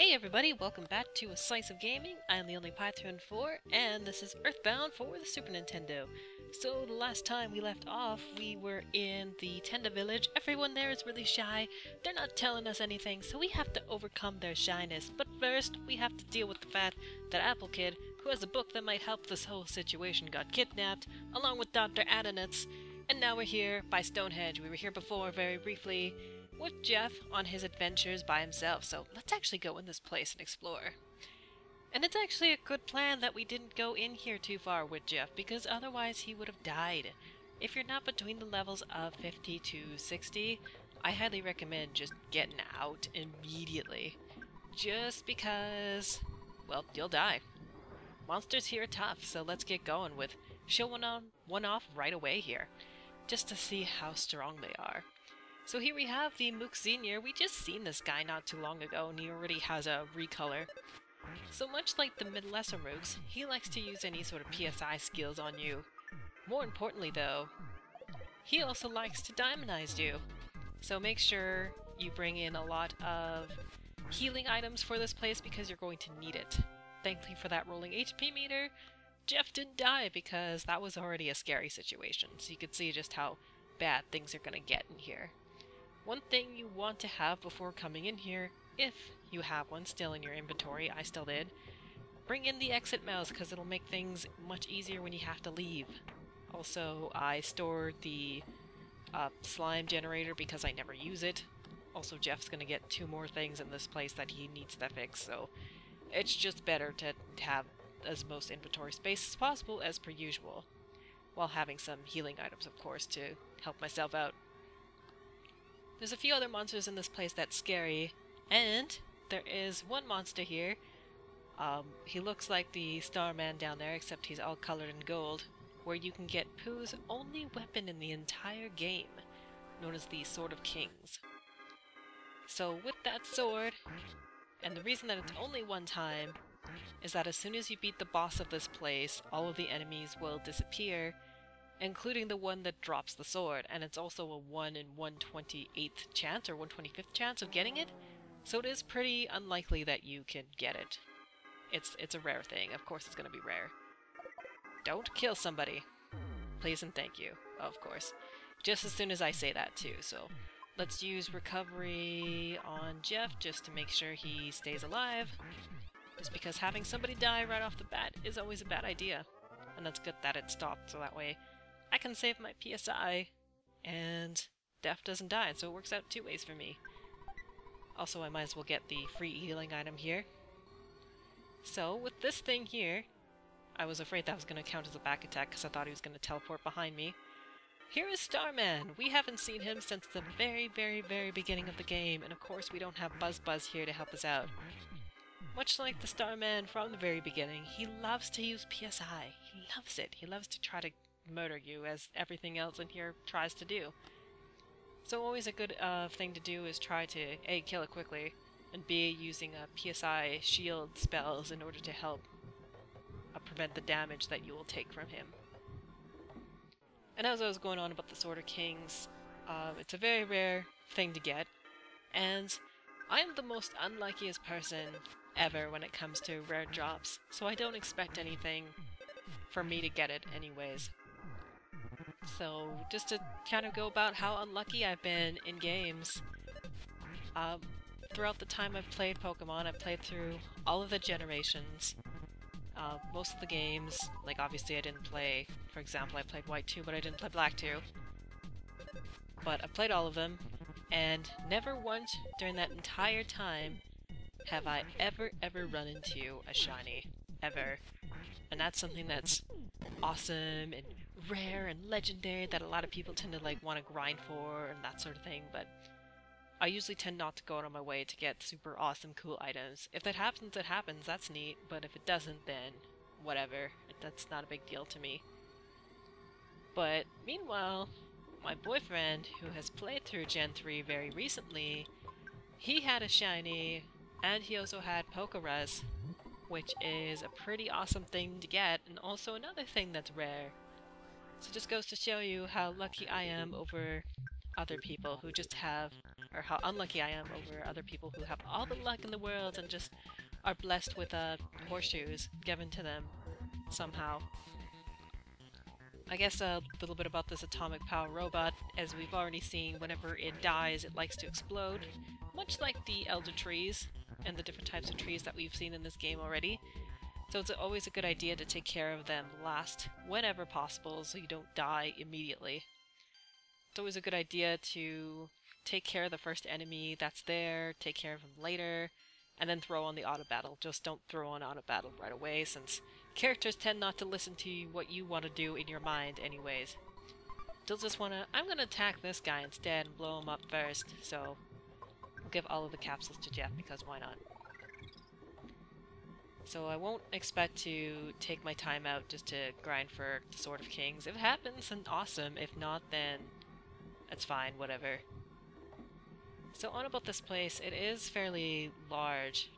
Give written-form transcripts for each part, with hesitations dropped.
Hey everybody, welcome back to A Slice of Gaming. I'm the only Python 4, and this is EarthBound for the Super Nintendo. So the last time we left off, we were in the Tenda village. Everyone there is really shy. They're not telling us anything, so we have to overcome their shyness. But first, we have to deal with the fact that Apple Kid, who has a book that might help this whole situation, got kidnapped, along with Dr. Adonitz. And now we're here by Stonehenge. We were here before, very briefly, with Jeff on his adventures by himself, so let's actually go in this place and explore. And it's actually a good plan that we didn't go in here too far with Jeff, because otherwise he would have died. If you're not between the levels of 50 to 60, I highly recommend just getting out immediately. Just because, well, you'll die. Monsters here are tough, so let's get going with showing one off right away here, just to see how strong they are. So here we have the Mook Senior. We just seen this guy not too long ago, and he already has a recolor. So much like the mid-lesser Mooks, he likes to use any sort of PSI skills on you. More importantly though, he also likes to diamondize you. So make sure you bring in a lot of healing items for this place because you're going to need it. Thankfully for that rolling HP meter, Jeff didn't die because that was already a scary situation. So you can see just how bad things are going to get in here. One thing you want to have before coming in here, if you have one still in your inventory, I still did, bring in the exit mouse because it'll make things much easier when you have to leave. Also, I stored the slime generator because I never use it. Also, Jeff's going to get 2 more things in this place that he needs to fix, so it's just better to have as most inventory space as possible as per usual, while having some healing items, of course, to help myself out. There's a few other monsters in this place that's scary, and there is one monster here. He looks like the Starman down there, except he's all colored in gold, where you can get Pooh's only weapon in the entire game, known as the Sword of Kings. So with that sword, and the reason that it's only one time, is that as soon as you beat the boss of this place, all of the enemies will disappear, including the one that drops the sword, and it's also a 1 in 1/28th chance or 1/25th chance of getting it, so it is pretty unlikely that you can get it. It's a rare thing. Of course it's going to be rare. Don't kill somebody. Please and thank you, of course. Just as soon as I say that too, so let's use recovery on Jeff just to make sure he stays alive. Just because having somebody die right off the bat is always a bad idea. And that's good that it stopped, so that way I can save my PSI, and Def doesn't die, so it works out 2 ways for me. Also, I might as well get the free healing item here. So, with this thing here, I was afraid that was going to count as a back attack because I thought he was going to teleport behind me. Here is Starman! We haven't seen him since the very, very, very beginning of the game, and of course we don't have Buzz here to help us out. Much like the Starman from the very beginning, he loves to use PSI. He loves it. He loves to try to murder you, as everything else in here tries to do. So always a good thing to do is try to A, kill it quickly, and B, using PSI shield spells in order to help prevent the damage that you will take from him. And as I was going on about the Sword of Kings, it's a very rare thing to get, and I am the most unluckiest person ever when it comes to rare drops, so I don't expect anything for me to get it anyways. So, just to kind of go about how unlucky I've been in games, throughout the time I've played Pokemon, I've played through all of the generations, most of the games. Like obviously I didn't play, for example, I played White 2, but I didn't play Black 2. But I played all of them, and never once during that entire time have I ever run into a shiny. Ever. And that's something that's awesome and rare and legendary that a lot of people tend to like want to grind for and that sort of thing, but I usually tend not to go out on my way to get super awesome cool items. If that happens, it happens, that's neat, but if it doesn't, then whatever. That's not a big deal to me. But meanwhile, my boyfriend, who has played through Gen 3 very recently, he had a shiny, and he also had Pokerus, which is a pretty awesome thing to get, and also another thing that's rare. So it just goes to show you how lucky I am over other people who just have or how unlucky I am over other people who have all the luck in the world and just are blessed with horseshoes given to them somehow. I guess a little bit about this atomic power robot. As we've already seen, whenever it dies, it likes to explode, much like the elder trees and the different types of trees that we've seen in this game already. So it's always a good idea to take care of them last, whenever possible, so you don't die immediately. It's always a good idea to take care of the first enemy that's there, take care of them later, and then throw on the auto battle. Just don't throw on auto battle right away, since characters tend not to listen to what you want to do in your mind anyways. They'll just want to, I'm going to attack this guy instead and blow him up first, so I'll give all of the capsules to Jeff because why not? So I won't expect to take my time out just to grind for the Sword of Kings. If it happens, then awesome. If not, then it's fine, whatever. So on about this place, it is fairly large.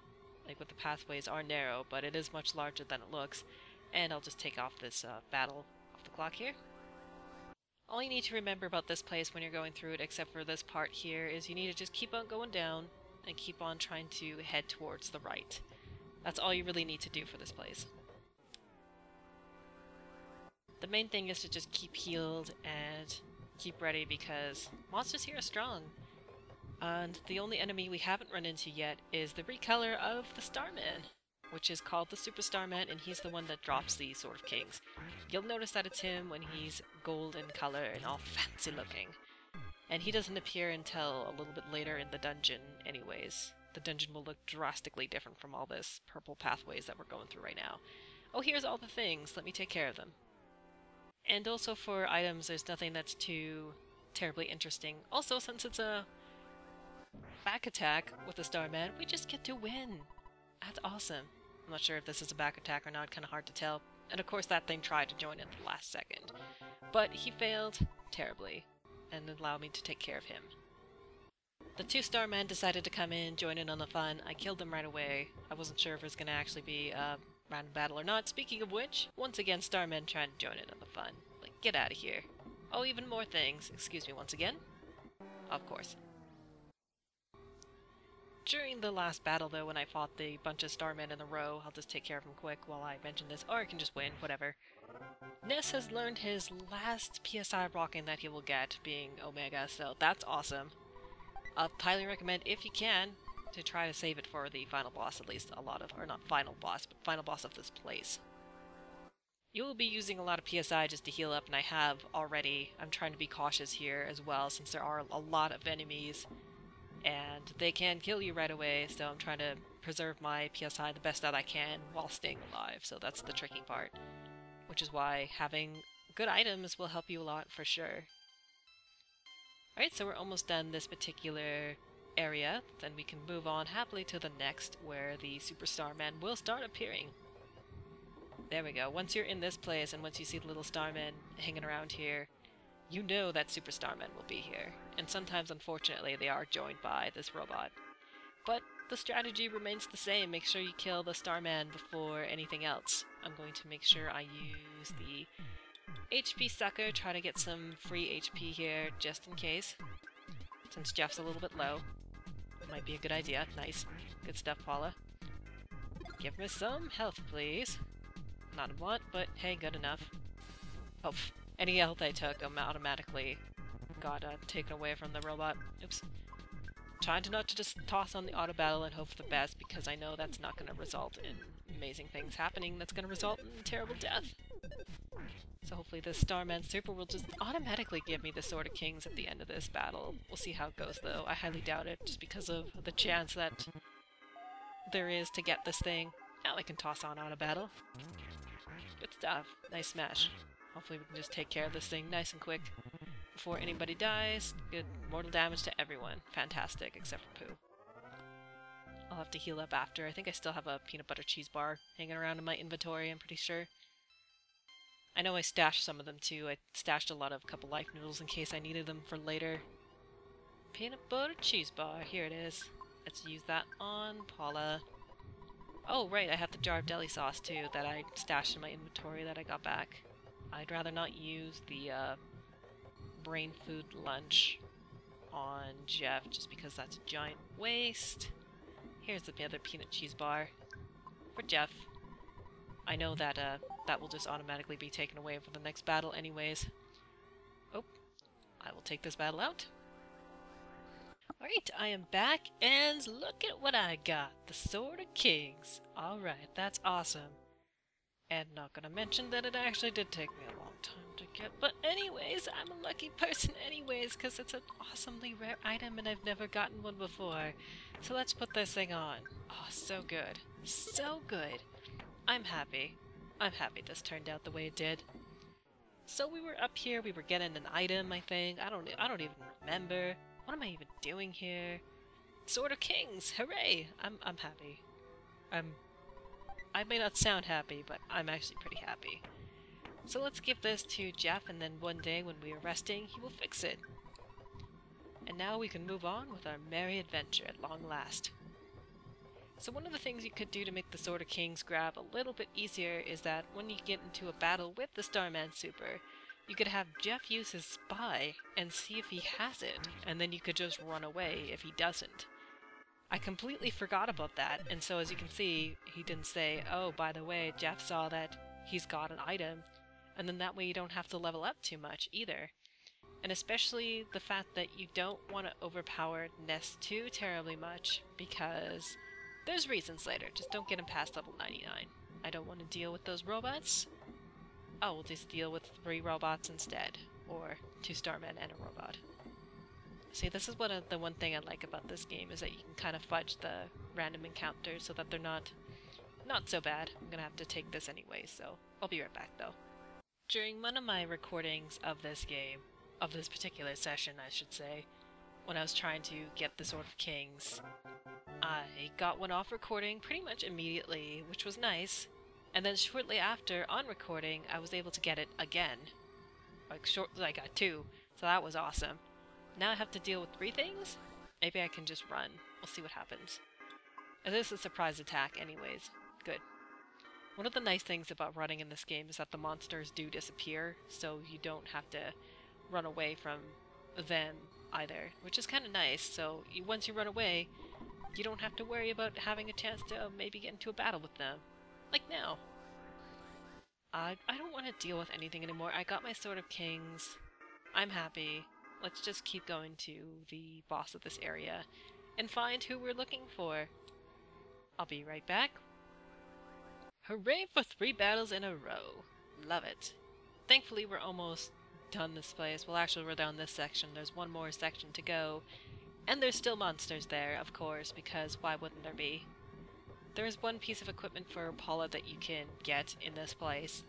Like, with the pathways are narrow, but it is much larger than it looks. And I'll just take off this battle off the clock here. All you need to remember about this place when you're going through it, except for this part here, is you need to just keep on going down and keep on trying to head towards the right. That's all you really need to do for this place. The main thing is to just keep healed and keep ready because monsters here are strong. And the only enemy we haven't run into yet is the recolor of the Starman, which is called the Super Starman, and he's the one that drops the Sword of Kings. You'll notice that it's him when he's gold in color and all fancy looking. And he doesn't appear until a little bit later in the dungeon anyways. The dungeon will look drastically different from all this purple pathways that we're going through right now. Oh, here's all the things. Let me take care of them. And also for items, there's nothing that's too terribly interesting. Also, since it's a back attack with the Starman, we just get to win. That's awesome. I'm not sure if this is a back attack or not, kind of hard to tell. And of course that thing tried to join at the last second. But he failed terribly, and allowed me to take care of him. The two Starmen decided to come in, join in on the fun. I killed them right away. I wasn't sure if it was going to actually be a random battle or not. Speaking of which, once again Starmen trying to join in on the fun. Like, get out of here. Oh, even more things. Excuse me once again. Of course. During the last battle though, when I fought the bunch of Starmen in a row, I'll just take care of them quick while I mention this, or I can just win, whatever. Ness has learned his last PSI rocking that he will get, being Omega, so that's awesome. I'll highly recommend, if you can, to try to save it for the final boss, at least or not final boss, but final boss of this place. You will be using a lot of PSI just to heal up, and I have already. I'm trying to be cautious here as well, since there are a lot of enemies, and they can kill you right away, so I'm trying to preserve my PSI the best that I can while staying alive, so that's the tricky part. Which is why having good items will help you a lot for sure. Alright, so we're almost done this particular area, then we can move on happily to the next, where the Super Starman will start appearing. There we go. Once you're in this place, and once you see the little Starmen hanging around here, you know that Super Starman will be here. And sometimes, unfortunately, they are joined by this robot. But the strategy remains the same. Make sure you kill the Starman before anything else. I'm going to make sure I use the HP sucker, try to get some free HP here, just in case. Since Jeff's a little bit low. Might be a good idea. Nice. Good stuff, Paula. Give me some health, please. Not a lot, but hey, good enough. Oh, any health I took automatically got taken away from the robot. Oops. Trying to not to just toss on the auto battle and hope for the best, because I know that's not going to result in amazing things happening. That's going to result in terrible death. So hopefully this Starman Super will just automatically give me the Sword of Kings at the end of this battle. We'll see how it goes though. I highly doubt it, just because of the chance that there is to get this thing. Now I can toss on auto battle. Good stuff. Nice smash. Hopefully we can just take care of this thing nice and quick before anybody dies. Good mortal damage to everyone. Fantastic, except for Pooh. I'll have to heal up after. I think I still have a peanut butter cheese bar hanging around in my inventory, I'm pretty sure. I know I stashed some of them too. I stashed a lot of couple life noodles in case I needed them for later. Peanut butter cheese bar, here it is. Let's use that on Paula. Oh right, I have the jar of deli sauce too that I stashed in my inventory that I got back. I'd rather not use the brain food lunch on Jeff, just because that's a giant waste. Here's the other peanut cheese bar for Jeff. I know that that will just automatically be taken away for the next battle anyways. Oh, I will take this battle out. Alright, I am back, and look at what I got. The Sword of Kings. Alright, that's awesome. And not gonna mention that it actually did take me a long time to get, but anyways, I'm a lucky person anyways, because it's an awesomely rare item and I've never gotten one before. So let's put this thing on. Oh, so good. So good. I'm happy. I'm happy this turned out the way it did. So we were up here, we were getting an item, I think. I don't even remember. What am I even doing here? Sword of Kings! Hooray! I'm happy. I may not sound happy, but I'm actually pretty happy. So let's give this to Jeff, and then one day when we are resting, he will fix it. And now we can move on with our merry adventure at long last. So one of the things you could do to make the Sword of Kings grab a little bit easier is that when you get into a battle with the Starman Super, you could have Jeff use his spy and see if he has it, and then you could just run away if he doesn't. I completely forgot about that, and so as you can see, he didn't say, oh, by the way, Jeff saw that he's got an item, and then that way you don't have to level up too much either. And especially the fact that you don't want to overpower Ness too terribly much, because there's reasons later, just don't get him past level 99. I don't want to deal with those robots. Oh, we'll just deal with 3 robots instead, or 2 Starmen and a robot. See, this is the one thing I like about this game, is that you can kind of fudge the random encounters so that they're not so bad. I'm gonna have to take this anyway, so I'll be right back though. During one of my recordings of this game, of this particular session I should say, when I was trying to get the Sword of Kings, I got one off recording pretty much immediately, which was nice. And then shortly after, on recording, I was able to get it again. I got 2, so that was awesome. Now I have to deal with 3 things? Maybe I can just run. We'll see what happens. And this is a surprise attack anyways. Good. One of the nice things about running in this game is that the monsters do disappear, so you don't have to run away from them either, which is kind of nice. So once you run away, you don't have to worry about having a chance to maybe get into a battle with them. Like now. I don't want to deal with anything anymore. I got my Sword of Kings. I'm happy. Let's just keep going to the boss of this area and find who we're looking for. I'll be right back. Hooray for 3 battles in a row. Love it. Thankfully we're almost done this place. Well, actually we're done this section. There's one more section to go. And there's still monsters there, of course, because why wouldn't there be? There is one piece of equipment for Paula that you can get in this place.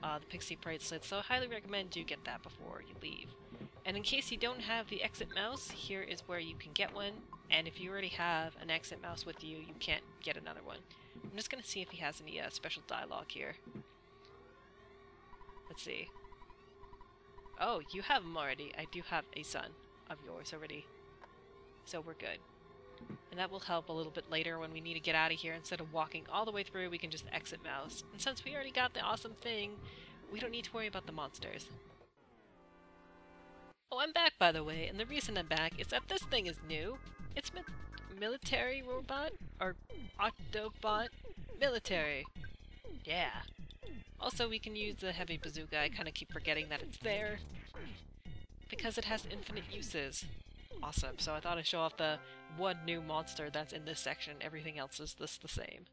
The Pixie Bracelet, so I highly recommend you get that before you leave. And in case you don't have the exit mouse, here is where you can get one. And if you already have an exit mouse with you, you can't get another one. I'm just gonna see if he has any special dialogue here. Let's see. Oh, you have him already. I do have a son of yours already. So we're good. And that will help a little bit later when we need to get out of here. Instead of walking all the way through, we can just exit mouse. And since we already got the awesome thing, we don't need to worry about the monsters. Oh, I'm back, by the way, and the reason I'm back is that this thing is new. It's military robot? Or Octobot? Military. Yeah. Also, we can use the heavy bazooka. I kind of keep forgetting that it's there. Because it has infinite uses. Awesome, so I thought I'd show off the one new monster that's in this section. Everything else is the same.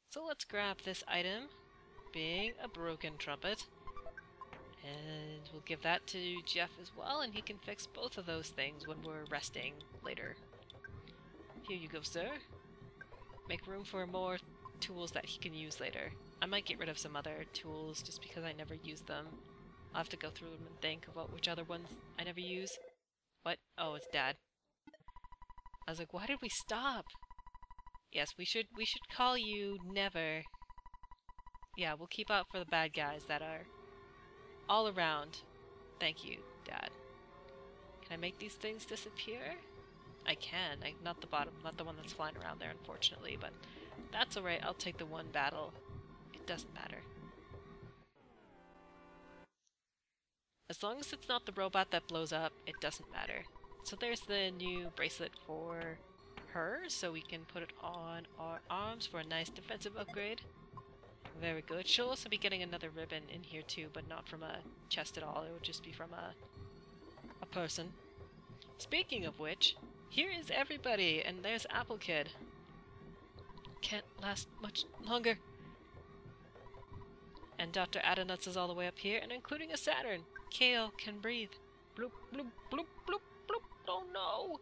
So let's grab this item, being a broken trumpet. And we'll give that to Jeff as well, and he can fix both of those things when we're resting later. Here you go, sir. Make room for more tools that he can use later. I might get rid of some other tools just because I never use them. I'll have to go through them and think about which other ones I never use. What? Oh, it's Dad. I was like, why did we stop? Yes, we should call you Never. Yeah, we'll keep out for the bad guys that are all around. Thank you, Dad. Can I make these things disappear? I can. Not the bottom, not the one that's flying around there, unfortunately, but that's alright. I'll take the one battle. It doesn't matter. As long as it's not the robot that blows up, it doesn't matter. So there's the new bracelet for her, so we can put it on our arms for a nice defensive upgrade. Very good. She'll also be getting another ribbon in here too, but not from a chest at all. It would just be from a person. Speaking of which, here is everybody, and there's Apple Kid. Can't last much longer. And Dr. Adanuts is all the way up here, and including a Saturn. Kale can breathe. Bloop, bloop, bloop, bloop, bloop. Oh no!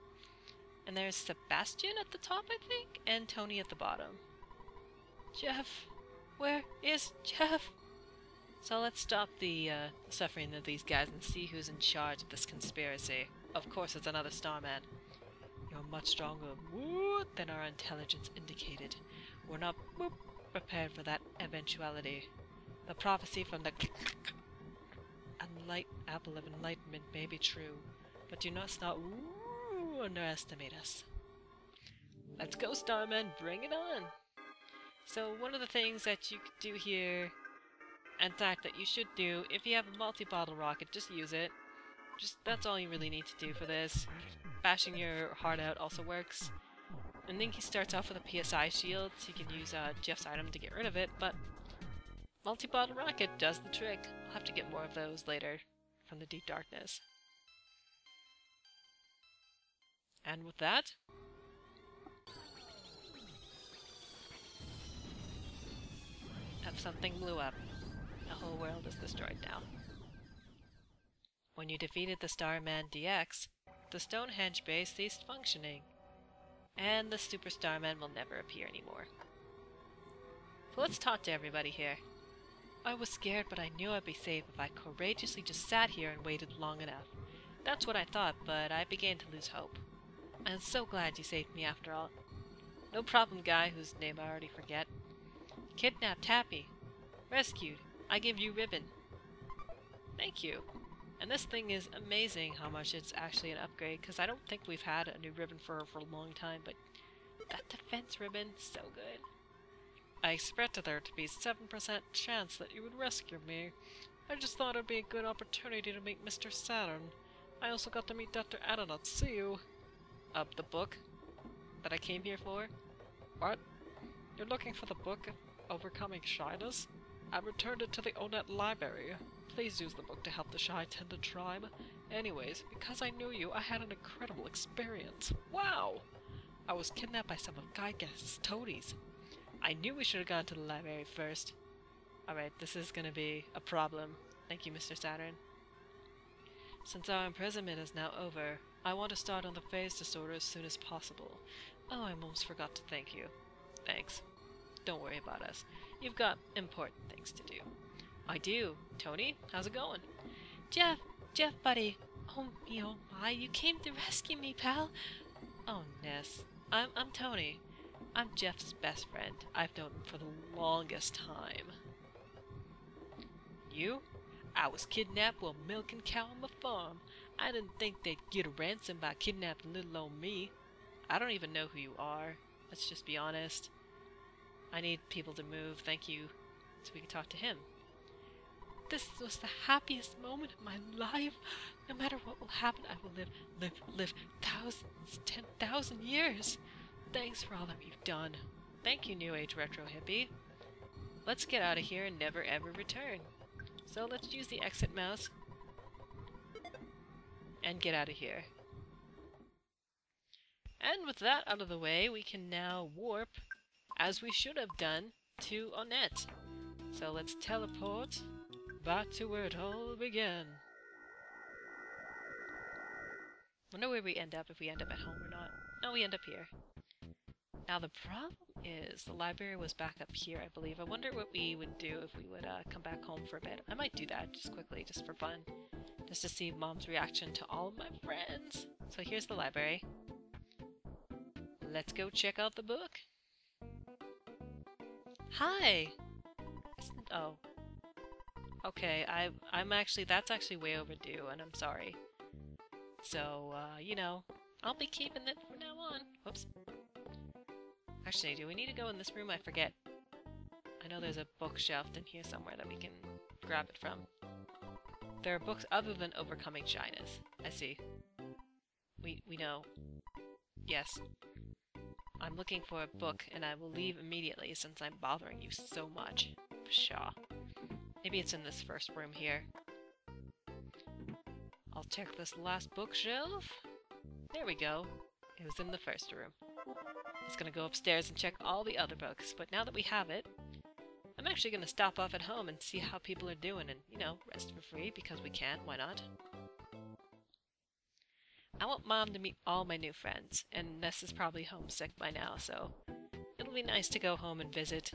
And there's Sebastian at the top, I think, and Tony at the bottom. Jeff! Where is Jeff? So let's stop the suffering of these guys and see who's in charge of this conspiracy. Of course it's another Starman. You're much stronger than our intelligence indicated. We're not prepared for that eventuality. The prophecy from the apple of enlightenment may be true, but do not underestimate us. Let's go, Starman, bring it on! So one of the things that you could do here, in fact that you should do, if you have a multi-bottle rocket, just use it. That's all you really need to do for this. Bashing your heart out also works. I think he starts off with a PSI shield, so you can use Jeff's item to get rid of it, but multi-bottle rocket does the trick. I'll have to get more of those later from the deep darkness. And with that, if something blew up, the whole world is destroyed now. When you defeated the Starman DX, the Stonehenge base ceased functioning, and the Super Starman will never appear anymore. So let's talk to everybody here. I was scared, but I knew I'd be safe if I courageously just sat here and waited long enough. That's what I thought, but I began to lose hope. I'm so glad you saved me after all. No problem, guy whose name I already forget. Kidnapped Happy. Rescued. I give you ribbon. Thank you. And this thing is amazing how much it's actually an upgrade, because I don't think we've had a new ribbon for her for a long time, but that defense ribbon, so good. I expected there to be 7% chance that you would rescue me. I just thought it'd be a good opportunity to meet Mr. Saturn. I also got to meet Dr. Adanuts. See you. The book that I came here for? What? You're looking for the book of overcoming shyness? I returned it to the Onet library. Please use the book to help the shy-tended tribe. Anyways, because I knew you, I had an incredible experience. Wow! I was kidnapped by some of Geiger's toadies. I knew we should have gone to the library first. Alright, this is gonna be a problem. Thank you, Mr. Saturn. Since our imprisonment is now over, I want to start on the phase disorder as soon as possible. Oh, I almost forgot to thank you. Thanks. Don't worry about us. You've got important things to do. I do. Tony, how's it going? Jeff, buddy. Oh my, you came to rescue me, pal. Oh, Ness. I'm Tony. I'm Jeff's best friend. I've known him for the longest time. You? I was kidnapped while milking cow on the farm. I didn't think they'd get a ransom by kidnapping little old me. I don't even know who you are. Let's just be honest. I need people to move, thank you, so we can talk to him. This was the happiest moment of my life. No matter what will happen, I will live thousands, 10,000 years. Thanks for all that you've done. Thank you, New Age Retro Hippie. Let's get out of here and never ever return. So let's use the exit mouse and get out of here. And with that out of the way, we can now warp, as we should have done, to Onet. So let's teleport back to where it all began. Wonder where we end up, if we end up at home or not. No, we end up here. Now the problem is, the library was back up here, I believe. I wonder what we would do if we would come back home for a bit. I might do that just quickly, just for fun. Just to see Mom's reaction to all of my friends. So here's the library. Let's go check out the book. Hi! Oh. Okay, I'm actually, that's actually way overdue, and I'm sorry. So, you know, I'll be keeping it from now on. Whoops. Actually, do we need to go in this room? I forget. I know there's a bookshelf in here somewhere that we can grab it from. There are books other than Overcoming Shyness. I see. We know. Yes. I'm looking for a book, and I will leave immediately since I'm bothering you so much. Pshaw. Maybe it's in this first room here. I'll check this last bookshelf. There we go. It was in the first room. I was gonna go upstairs and check all the other books, but now that we have it, I'm actually gonna stop off at home and see how people are doing and, you know, rest for free because we can, why not? I want Mom to meet all my new friends, and Ness is probably homesick by now, so it'll be nice to go home and visit.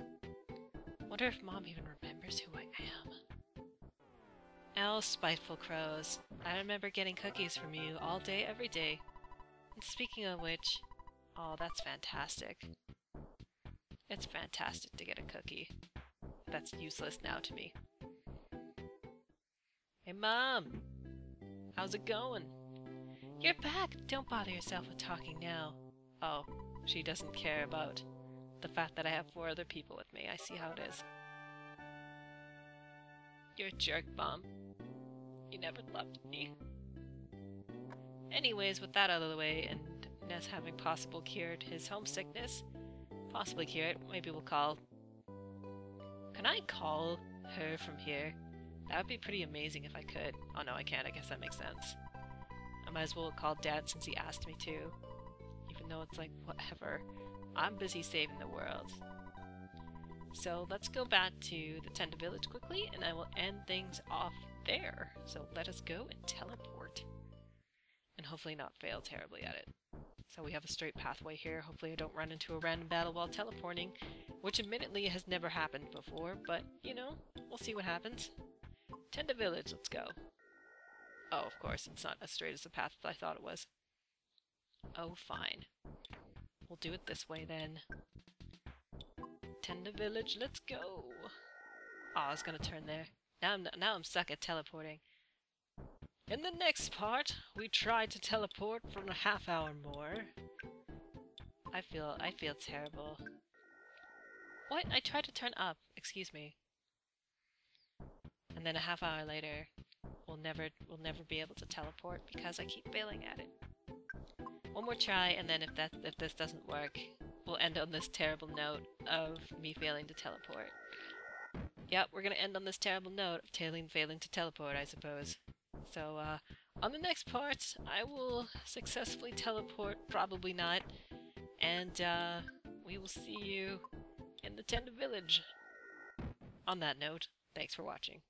Wonder if Mom even remembers who I am. Oh, spiteful crows. I remember getting cookies from you all day, every day. And speaking of which, oh, that's fantastic. It's fantastic to get a cookie. That's useless now to me. Hey, Mom! How's it going? You're back! Don't bother yourself with talking now. Oh, she doesn't care about the fact that I have 4 other people with me. I see how it is. You're a jerk, Mom. You never loved me. Anyways, with that out of the way, and Ness having possibly cured his homesickness, possibly cured, maybe we'll call... Can I call her from here? That would be pretty amazing if I could. Oh no, I can't. I guess that makes sense. I might as well call Dad since he asked me to. Even though it's like, whatever. I'm busy saving the world. So let's go back to the Tenda village quickly, and I will end things off there. So let us go and teleport. And hopefully not fail terribly at it. So we have a straight pathway here. Hopefully I don't run into a random battle while teleporting, which admittedly has never happened before, but, you know, we'll see what happens. Tenda village, let's go. Oh, of course, it's not as straight as the path I thought it was. Oh, fine. We'll do it this way then. Tenda village, let's go! Oh, I was gonna turn there. Now I'm stuck at teleporting. In the next part, we tried to teleport for a half hour more. I feel terrible. What? I tried to turn up. Excuse me. And then a half hour later, we'll never be able to teleport because I keep failing at it. One more try, and then if this doesn't work, we'll end on this terrible note of me failing to teleport. Yep, we're gonna end on this terrible note of failing to teleport, I suppose. So, on the next part, I will successfully teleport, probably not, and, we will see you in the Tenda village. On that note, thanks for watching.